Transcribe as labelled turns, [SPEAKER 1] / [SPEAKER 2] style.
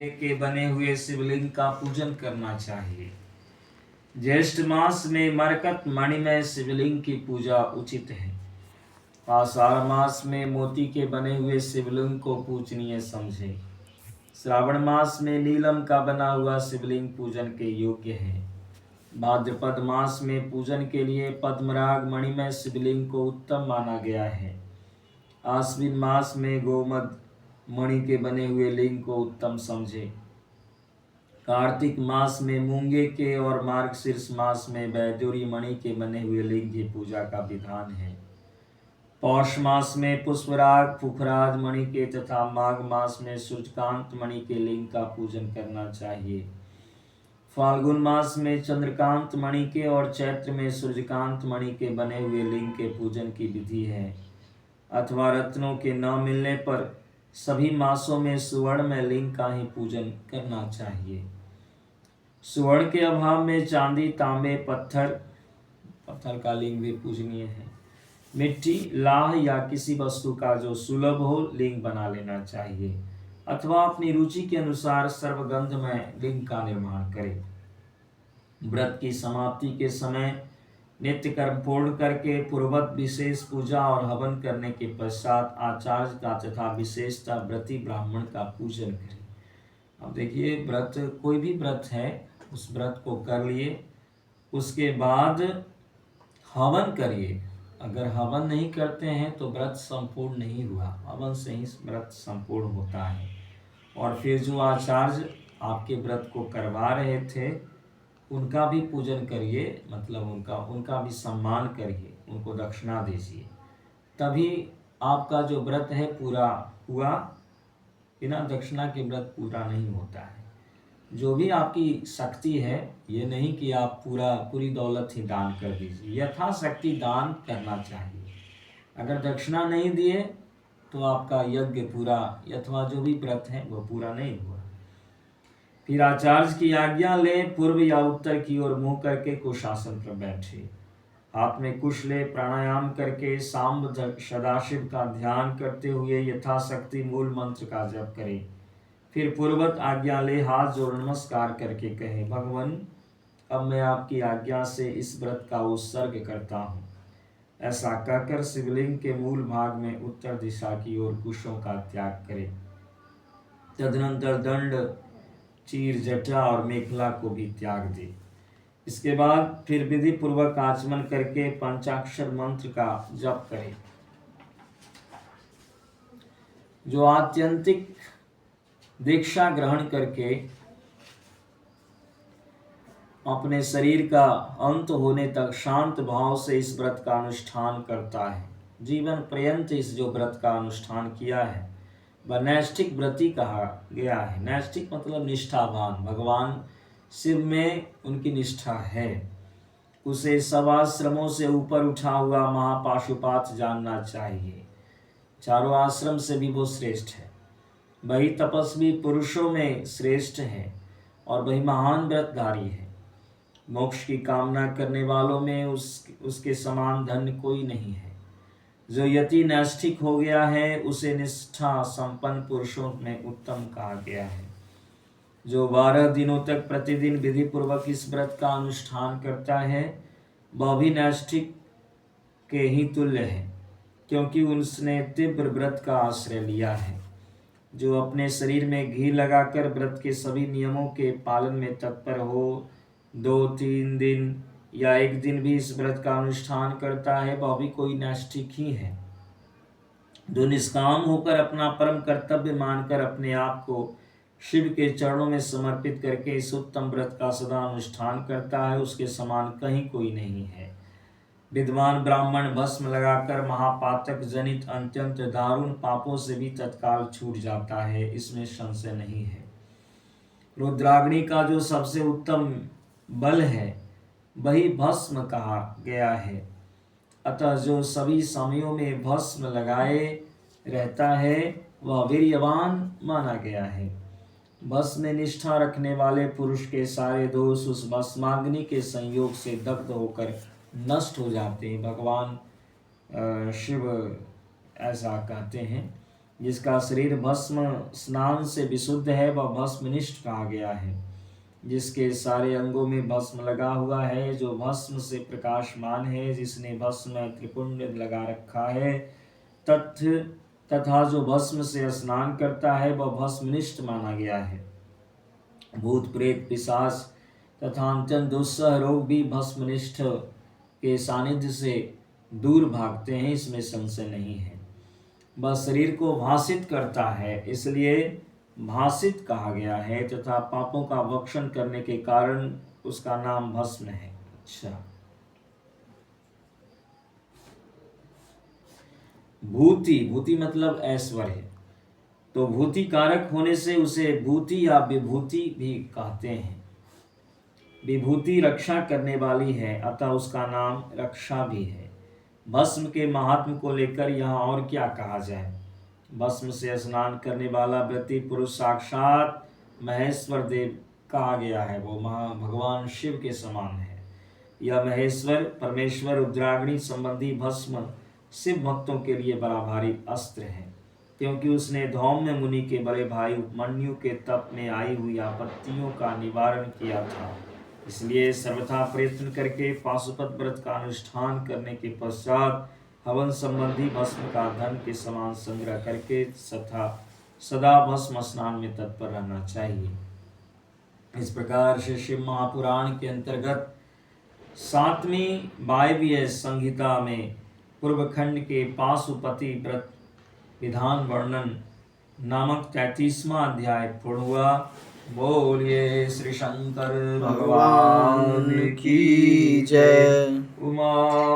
[SPEAKER 1] के बने हुए शिवलिंग का पूजन करना चाहिए। ज्येष्ठ मास में मरकत मणिमय शिवलिंग की पूजा उचित है। आषाढ़ मास में मोती के बने हुए शिवलिंग को पूजनीय समझे। श्रावण मास में नीलम का बना हुआ शिवलिंग पूजन के योग्य है। भाद्रपद मास में पूजन के लिए पद्मराग मणिमय शिवलिंग को उत्तम माना गया है। आश्विन मास में गोमद मणि के बने हुए लिंग को उत्तम समझे। कार्तिक मास में मूंगे के और मार्गशीर्ष मास में बैजूरी मणि के बने हुए लिंग की पूजा का विधान है। पौष मास में पुष्पराग फुफराज मणि के तथा माघ मास में सूर्यकांत मणि के लिंग का पूजन करना चाहिए। फाल्गुन मास में चंद्रकांत मणि के और चैत्र में सूर्यकांत मणि के बने हुए लिंग के पूजन की विधि है। अथवा रत्नों के न मिलने पर सभी मासों में सुवर्ण में लिंग का ही पूजन करना चाहिए। सुवर्ण के अभाव में चांदी तांबे पत्थर का लिंग भी पूजनीय है। मिट्टी लाह या किसी वस्तु का जो सुलभ हो लिंग बना लेना चाहिए अथवा अपनी रुचि के अनुसार सर्वगंधमय लिंग का निर्माण करें। व्रत की समाप्ति के समय नित्य कर्म पूर्ण करके पूर्ववत विशेष पूजा और हवन करने के पश्चात आचार्य का तथा विशेषता व्रती ब्राह्मण का पूजन करें। अब देखिए, व्रत कोई भी व्रत है, उस व्रत को कर लिए, उसके बाद हवन करिए। अगर हवन नहीं करते हैं तो व्रत संपूर्ण नहीं हुआ। हवन से ही व्रत संपूर्ण होता है। और फिर जो आचार्य आपके व्रत को करवा रहे थे उनका भी पूजन करिए, मतलब उनका भी सम्मान करिए, उनको दक्षिणा दीजिए, तभी आपका जो व्रत है पूरा हुआ। बिना दक्षिणा के व्रत पूरा नहीं होता है। जो भी आपकी शक्ति है, ये नहीं कि आप पूरी दौलत ही दान कर दीजिए, यथाशक्ति दान करना चाहिए। अगर दक्षिणा नहीं दिए तो आपका यज्ञ पूरा अथवा जो भी व्रत है वो पूरा नहीं हुआ। फिर आचार्य की आज्ञा ले पूर्व या उत्तर की ओर मुंह करके कुशासन पर बैठे। हाथ में कुश ले प्राणायाम करके सांब सदाशिव का ध्यान करते हुए यथाशक्ति मूल मंत्र का जप करें। फिर पूर्वत आज्ञा ले हाथ जोड़ नमस्कार करके कहे, भगवान अब मैं आपकी आज्ञा से इस व्रत का उत्सर्ग करता हूँ। ऐसा कहकर शिवलिंग के मूल भाग में उत्तर दिशा की ओर कुशों का त्याग करें। तदनंतर दंड चीर जटा और मेखला को भी त्याग दे। इसके बाद फिर विधि पूर्वक आचमन करके पंचाक्षर मंत्र का जप करें। जो आत्यंतिक दीक्षा ग्रहण करके अपने शरीर का अंत होने तक शांत भाव से इस व्रत का अनुष्ठान करता है, जीवन पर्यंत इस जो व्रत का अनुष्ठान किया है वह नैष्ठिक व्रती कहा गया है। नैष्ठिक मतलब निष्ठावान, भगवान शिव में उनकी निष्ठा है। उसे सब आश्रमों से ऊपर उठा हुआ महापाशुपात जानना चाहिए। चारों आश्रम से भी वो श्रेष्ठ है। वही तपस्वी पुरुषों में श्रेष्ठ है और वही महान व्रतधारी है। मोक्ष की कामना करने वालों में उसके समान धन्य कोई नहीं है। जो यति नैष्ठिक हो गया है उसे निष्ठा संपन्न पुरुषों में उत्तम कहा गया है। जो 12 दिनों तक प्रतिदिन विधि पूर्वक इस व्रत का अनुष्ठान करता है वह भी नैष्ठिक के ही तुल्य है, क्योंकि उसने तीव्र व्रत का आश्रय लिया है। जो अपने शरीर में घी लगाकर व्रत के सभी नियमों के पालन में तत्पर हो, 2-3 दिन या 1 दिन भी इस व्रत का अनुष्ठान करता है वह भी कोई नैष्ठिक ही है। जो निष्काम होकर अपना परम कर्तव्य मानकर अपने आप को शिव के चरणों में समर्पित करके इस उत्तम व्रत का सदा अनुष्ठान करता है उसके समान कहीं कोई नहीं है। विद्वान ब्राह्मण भस्म लगाकर महापातक जनित अत्यंत दारुण पापों से भी तत्काल छूट जाता है, इसमें संशय नहीं है। रुद्राग्नि का जो सबसे उत्तम बल है वही भस्म कहा गया है। अतः जो सभी समयों में भस्म लगाए रहता है वह वीर्यवान माना गया है। भस्म में निष्ठा रखने वाले पुरुष के सारे दोष उस भस्माग्नि के संयोग से दग्ध होकर नष्ट हो जाते हैं। भगवान शिव ऐसा कहते हैं। जिसका शरीर भस्म स्नान से विशुद्ध है वह भस्मनिष्ठ कहा गया है। जिसके सारे अंगों में भस्म लगा हुआ है, जो भस्म से प्रकाशमान है, जिसने भस्म में त्रिपुंड लगा रखा है, तथा जो भस्म से स्नान करता है वह भस्मनिष्ठ माना गया है। भूत प्रेत पिशाच तथा अत्यंत दुस्सह रोग भी भस्मनिष्ठ के सानिध्य से दूर भागते हैं, इसमें संशय नहीं है। वह शरीर को भासित करता है, इसलिए भासित कहा गया है, तथा पापों का भक्षण करने के कारण उसका नाम भस्म है। अच्छा, भूति, भूति मतलब ऐश्वर्य, तो भूति कारक होने से उसे भूति या विभूति भी कहते हैं। विभूति रक्षा करने वाली है, अतः उसका नाम रक्षा भी है। भस्म के महात्म को लेकर यहाँ और क्या कहा जाए। भस्म से स्नान करने वाला व्यक्ति पुरुष साक्षात महेश्वर देव कहा गया है, वो भगवान शिव के समान है। यह महेश्वर परमेश्वर रुद्राग्नि संबंधी भस्म शिव भक्तों के लिए बड़ा भारी अस्त्र है, क्योंकि उसने धौम्य मुनि के बड़े भाई उपमन्यु के तप में आई हुई आपत्तियों का निवारण किया था। इसलिए सर्वथा प्रयत्न करके पाशुपत व्रत का अनुष्ठान करने के पश्चात हवन संबंधी भस्म का धन के समान संग्रह करके तथा सदा भस्म स्नान में तत्पर रहना चाहिए। इस प्रकार से शिव महापुराण के अंतर्गत 7वीं वायव्य संहिता में पूर्व खंड के पाशुपति व्रत विधान वर्णन नामक 33वां अध्याय पूर्ण हुआ। बोलिए श्री शंकर भगवान की जय। उमा